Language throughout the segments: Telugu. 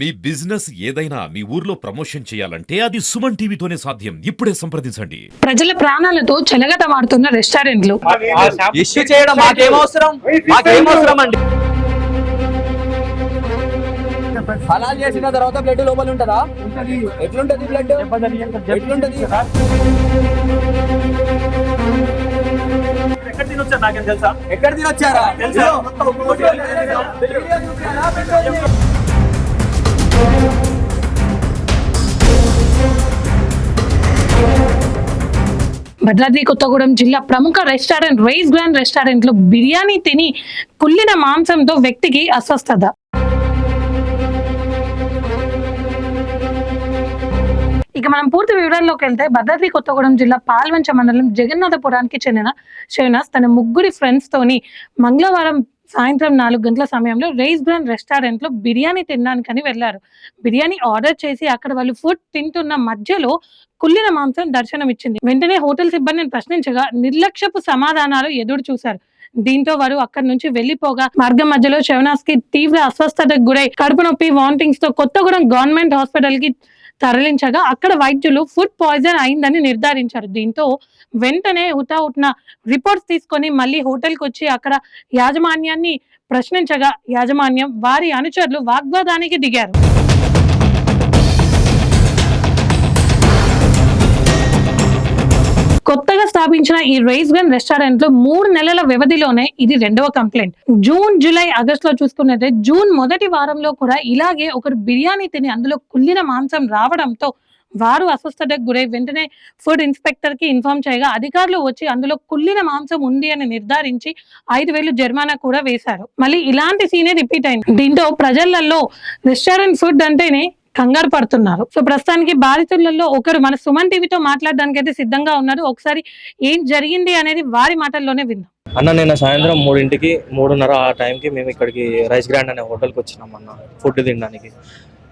మీ బిజినెస్ ఏదైనా మీ ఊర్లో ప్రమోషన్ చేయాలంటే అది సుమన్ టీవీతోనే సాధ్యం. ఇప్పుడే సంప్రదించండి. ప్రజల ప్రాణాలతో చెలగటమాడుతున్న రెస్టారెంట్లు. ఇష్యూ చేయడం మాకేమవసరం అండి. హలాల్ చేసిన తర్వాత బ్లడ్ లోపల ఉంటుందా? ఎట్లుంటది బ్లడ్? ఎట్లుంటది? ఎక్కడ తినొచ్చారా? భద్రాద్రి కొత్తగూడెం జిల్లా ప్రముఖ రెస్టారెంట్ రైస్ గ్రాండ్ రెస్టారెంట్ లో బిర్యానీ తిని కుళ్ళిన మాంసంతో వ్యక్తికి అస్వస్థత. ఇక మనం పూర్తి వివరాల్లోకి వెళ్తే భద్రాద్రి కొత్తగూడెం జిల్లా పాల్వంచ మండలం జగన్నాథపురానికి చెందిన శ్రీనివాస్ తన ముగ్గురి ఫ్రెండ్స్ తోని మంగళవారం సాయంత్రం 4 గంటల సమయంలో రైస్ గ్రాండ్ రెస్టారెంట్ లో బిర్యానీ తినడానికని వెళ్లారు. బిర్యానీ ఆర్డర్ చేసి అక్కడ వాళ్ళు ఫుడ్ తింటున్న మధ్యలో కుళ్ళిన మాంసం దర్శనం ఇచ్చింది. వెంటనే హోటల్ సిబ్బందిని ప్రశ్నించగా నిర్లక్ష్యపు సమాధానాలు ఎదురు చూశారు. దీంతో వారు అక్కడి నుంచి వెళ్లిపోగా మార్గం మధ్యలో శ్రీనివాస్ కి తీవ్ర అస్వస్థతకు గురై కడుపు నొప్పి, వామిటింగ్స్ తో కొత్తగూడెం గవర్నమెంట్ హాస్పిటల్ కి తరలించగా అక్కడ వైద్యులు ఫుడ్ పాయిజన్ అయిందని నిర్ధారించారు. దీంతో వెంటనే హుటాహుటిన రిపోర్ట్స్ తీసుకొని మళ్ళీ హోటల్కి వచ్చి అక్కడ యాజమాన్యాన్ని ప్రశ్నించగా యాజమాన్యం వారి అనుచరులు వాగ్వాదానికి దిగారు. కొత్తగా స్థాపించిన ఈ రైస్ గన్ రెస్టారెంట్ లో 3 నెలల వ్యవధిలోనే ఇది రెండవ కంప్లైంట్. జూన్, జూలై, ఆగస్టు లో చూసుకున్నట్టే జూన్ మొదటి వారంలో కూడా ఇలాగే ఒకరు బిర్యానీ తిని అందులో కుళ్ళిన మాంసం రావడంతో వారు అస్వస్థతకు గురై వెంటనే ఫుడ్ ఇన్స్పెక్టర్ కి ఇన్ఫార్మ్ చేయగా అధికారులు వచ్చి అందులో కుళ్ళిన మాంసం ఉంది అని నిర్ధారించి 5,000 జరిమానా కూడా వేశారు. మళ్ళీ ఇలాంటి సీనే రిపీట్ అయింది. దీంతో ప్రజలలో రెస్టారెంట్ ఫుడ్ అంటేనే కంగారు పడుతున్నారు. సో ప్రస్తుతానికి బాధితులలో ఒకరు మన సుమన్ టీవీతో మాట్లాడడానికి అయితే సిద్ధంగా ఉన్నారు. ఒకసారి ఏం జరిగింది అనేది వారి మాటల్లోనే విందాం. అన్న, నిన్న సాయంత్రం 3ంటికి 3:30 ఆ టైంకి మేము ఇక్కడికి రైస్ గ్రాండ్ అనే హోటల్కి వచ్చినాం అన్న, ఫుడ్ తినడానికి.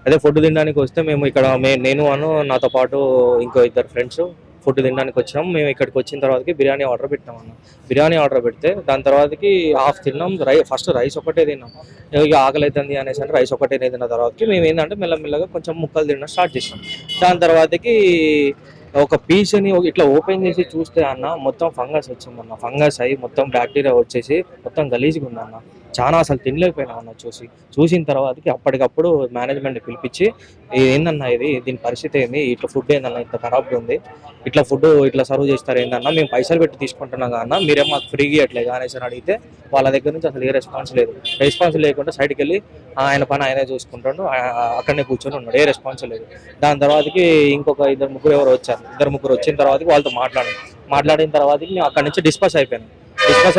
అదే ఫుడ్ తినడానికి వస్తే మేము ఇక్కడ నేను నాతో పాటు ఇంకో 2 ఫ్రెండ్స్ ఫుడ్ తినడానికి వచ్చినాం. మేము ఇక్కడికి వచ్చిన తర్వాతకి బిర్యానీ ఆర్డర్ పెట్టినాం అన్న. బిర్యానీ ఆర్డర్ పెడితే దాని తర్వాతకి హాఫ్ తిన్నాం. ఫస్ట్ రైస్ ఒకటే తిన్నాం. ఇక ఆకలి అవుతుంది అనేసి అంటే రైస్ ఒకటే తిన్న తర్వాతకి మేము ఏంటంటే మెల్లమెల్లగా కొంచెం ముక్కలు తినడం స్టార్ట్ చేసాం. దాని తర్వాతకి ఒక పీస్ని ఇట్లా ఓపెన్ చేసి చూస్తే అన్న మొత్తం ఫంగస్ వచ్చిందన్న. ఫంగస్ అయ్యి మొత్తం బ్యాక్టీరియా వచ్చేసి మొత్తం గలీజ్గా ఉందన్న. చాలా అసలు తినలేకపోయినా అన్న. చూసిన తర్వాతకి అప్పటికప్పుడు మేనేజ్మెంట్ పిలిపించి ఏందన్నా దీని పరిస్థితి ఏంది, ఇట్లా ఫుడ్ ఏందన్నా ఇంత ఖరాబ్గా ఉంది, ఇట్లా ఫుడ్ ఇట్లా సర్వ్ చేస్తారు ఏందన్నా, మేము పైసలు పెట్టి తీసుకుంటున్నాం అన్న, మీరేం మాకు ఫ్రీగా ఇవ్వట్లేదు అనేసి అడిగితే వాళ్ళ దగ్గర నుంచి అసలు ఏ రెస్పాన్స్ లేకుండా సైడ్కి వెళ్ళి ఆయన పని ఆయనే చూసుకుంటాడు, అక్కడనే కూర్చొని ఉన్నాడు, ఏ రెస్పాన్స్ లేదు. దాని తర్వాతకి ఇంకొక 2-3 ఎవరు వచ్చారు. 2-3 వచ్చిన తర్వాతకి వాళ్ళతో మాట్లాడిన తర్వాతకి మేము అక్కడి నుంచి డిస్కస్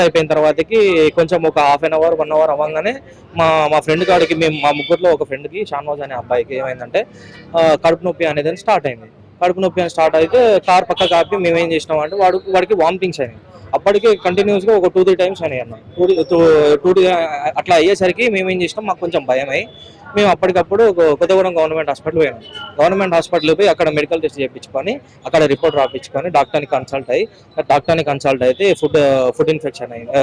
అయిపోయిన తర్వాతకి కొంచెం ఒక హాఫ్ అన్ అవర్ 1 అవర్ అవ్వగానే మా ఫ్రెండ్ కాడికి మా ముగ్గురులో ఒక ఫ్రెండ్కి షాన్వాజ్ అనే అబ్బాయికి ఏమైందంటే కడుపు నొప్పి అనేది స్టార్ట్ అయింది. కడుపు నొప్పి అని స్టార్ట్ అయితే కార్ పక్క కాపి మేము ఏం చేసినాం అంటే వాడికి వామిటింగ్స్ అయినాయి. అప్పటికి కంటిన్యూస్గా ఒక 2-3 టైమ్స్ అయినాయి అన్న. 2 అట్లా అయ్యేసరికి మేము ఏం చేసినాం, మాకు కొంచెం భయం అయ్యి మేము అప్పటికప్పుడు కొత్తగూడెం గవర్నమెంట్ హాస్పిటల్ పోయాము. గవర్నమెంట్ హాస్పిటల్ పోయి అక్కడ మెడికల్ టెస్ట్ చేయించుకొని అక్కడ రిపోర్ట్ రాపించుకొని డాక్టర్ని కన్సల్ట్ అయితే ఫుడ్ ఇన్ఫెక్షన్ అయింది,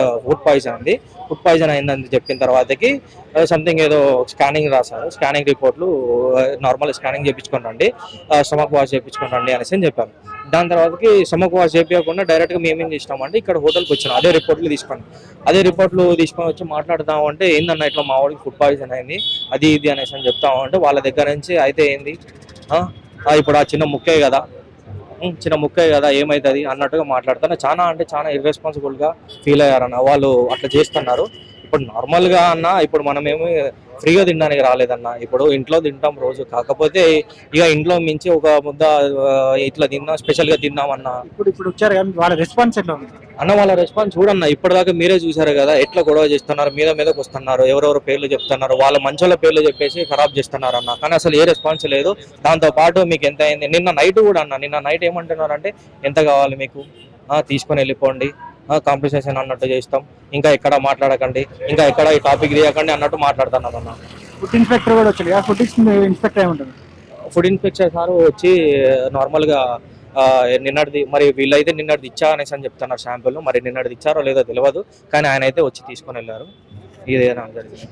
ఫుడ్ పాయిజన్ అయిందని చెప్పిన తర్వాతకి సంథింగ్ ఏదో స్కానింగ్ రాశారు. స్కానింగ్ రిపోర్ట్లు నార్మల్ స్కానింగ్ చేయించుకొని రండి, స్టమక్ వాష్ చేయించుకొని రండి అనేసి అని చెప్పారు. దాని తర్వాతకి స్టమక్ వాష్ చేయకుండా డైరెక్ట్గా మేమేం చేసినామంటే ఇక్కడ హోటల్కి వచ్చాను. అదే రిపోర్ట్లు తీసుకొని వచ్చి మాట్లాడదాం అంటే ఏందన్నా ఇట్లా మా వాడికి ఫుడ్ పాయిజన్ అయింది అది ఇది అనేసి అని చెప్తామంటే వాళ్ళ దగ్గర నుంచి అయితే ఏంది ఇప్పుడు ఆ చిన్న ముక్కే కదా ఏమవుతుంది అన్నట్టుగా మాట్లాడుతున్నా. చాలా ఇర్రెస్పాన్సిబుల్గా ఫీల్ అయ్యారన్న. వాళ్ళు అట్లా చేస్తున్నారు. ఇప్పుడు నార్మల్గా అన్న, ఇప్పుడు మనమేమి ఫ్రీగా తినడానికి రాలేదన్న. ఇప్పుడు ఇంట్లో తింటాం రోజు, కాకపోతే ఇక ఇంట్లో మించి ఒక ముద్ద ఇట్లా తిన్నాం, స్పెషల్గా తిన్నామన్న. ఇప్పుడు వచ్చారు వాళ్ళ రెస్పాన్స్ ఎట్లా ఉంది అన్న? వాళ్ళ రెస్పాన్స్ చూడన్న, ఇప్పటిదాకా మీరే చూసారు కదా ఎట్లా గొడవ చేస్తున్నారు, మీదకి వస్తున్నారు, ఎవరెవరు పేర్లు చెప్తున్నారు, వాళ్ళ మంచోళ్ళ పేర్లు చెప్పేసి ఖరాబ్ చేస్తున్నారు అన్న. కానీ అసలు ఏ రెస్పాన్స్ లేదు. దాంతో పాటు మీకు ఎంత అయింది నిన్న నైట్ కూడా అన్న, నిన్న నైట్ ఏమంటున్నారంటే ఎంత కావాలి మీకు, తీసుకొని వెళ్ళిపోండి, కాంపెన్సేషన్ అన్నట్టు చేస్తాం, ఇంకా ఎక్కడ మాట్లాడకండి, ఇంకా ఎక్కడ ఈ టాపిక్ తీయకండి అన్నట్టు మాట్లాడుతున్నాం అన్న. ఫుడ్ ఇన్స్పెక్టర్ కూడా వచ్చి ఫుడ్ ఇన్స్పెక్టర్ ఏముంటుంది, ఫుడ్ ఇన్స్పెక్టర్ సార్ వచ్చి నార్మల్గా నిన్నటిది మరి వీళ్ళైతే నిన్నటిది ఇచ్చా అనేసి అని చెప్తున్నారు శాంపుల్. మరి నిన్నటిది ఇచ్చారో లేదో తెలియదు, కానీ ఆయన అయితే వచ్చి తీసుకొని వెళ్ళారు. ఇదేనా జరిగింది.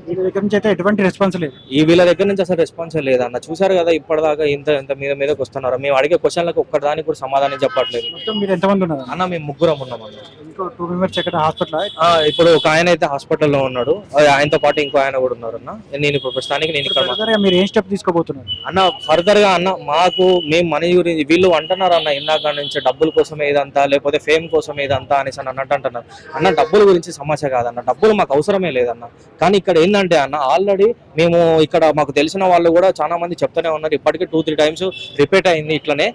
వీళ్ళ దగ్గర నుంచి అయితే ఎటువంటి రెస్పాన్స్ లేదు. వీళ్ళ దగ్గర నుంచి అసలు రెస్పాన్స్ లేదన్న. చూసారు కదా ఇప్పటిదాకా ఇంత మీదకి వస్తున్నారు. మేము అడిగే క్వశ్చన్లకు ఒక్కదానికి కూడా సమాధానం చెప్పట్లేదు. మొత్తం మీరు ఎంతమంది ఉన్నారు అన్న మేము ముగ్గురం ఉన్నాం అన్న. ఇంకో 2 మెంబర్స్ ఎక్కడ హాస్పిటల్? ఇప్పుడు ఒక ఆయన అయితే హాస్పిటల్లో ఉన్నాడు, ఆయనతో పాటు ఇంకో ఆయన కూడా ఉన్నారు అన్న. నేను ఇప్పుడు ప్రస్తుతానికి నేను ఇక్కడ మీరు ఏం స్టెప్ తీసుకోబోతున్నారు అన్న ఫర్దర్ గా అన్న. మాకు మేము మనీ గురించి వీళ్ళు అంటున్నారు అన్న ఇందాక నుంచి డబ్బుల కోసం ఏదంతా లేకపోతే ఫేమ్ కోసం ఏదంతా అనేసి అని అన్నట్టు అంటున్నారు అన్న. డబ్బుల గురించి సమస్య కాదన్న, డబ్బులు మాకు అవసరమే లేదన్న. కానీ ఇక్కడ ఏంటంటే అన్న ఆల్రెడీ మేము ఇక్కడ మాకు తెలిసిన వాళ్ళు కూడా చాలా మంది చెప్తూనే ఉన్నారు. ఇప్పటికీ 2-3 టైమ్స్ రిపీట్ అయింది ఇట్లనే.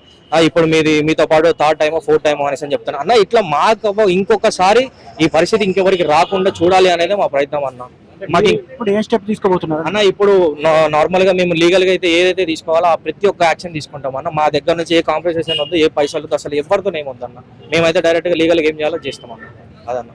ఇప్పుడు మీతో పాటు 3rd టైమో 4th టైమో అనేసి అని చెప్తాను అన్న. ఇట్లా మాకు ఇంకొకసారి ఈ పరిస్థితి ఇంకెవరికి రాకుండా చూడాలి అనేది మా ప్రయత్నం అన్న. మాకు ఇప్పుడు ఏం స్టెప్ తీసుకోబోతున్నారు అన్న? ఇప్పుడు నార్మల్ గా మేము లీగల్ గా అయితే ఏదైతే తీసుకోవాలో ఆ ప్రతి ఒక్క యాక్షన్ తీసుకుంటాం అన్న. మా దగ్గర నుంచి ఏ కాంప్రమైజేషన్ వద్దు, ఏ పైసలు అసలు ఎవరితో ఏముందన్న. మేమైతే డైరెక్ట్ గా లీగల్ గా ఏం చేయాలో చేస్తాం అన్న. అదన్న.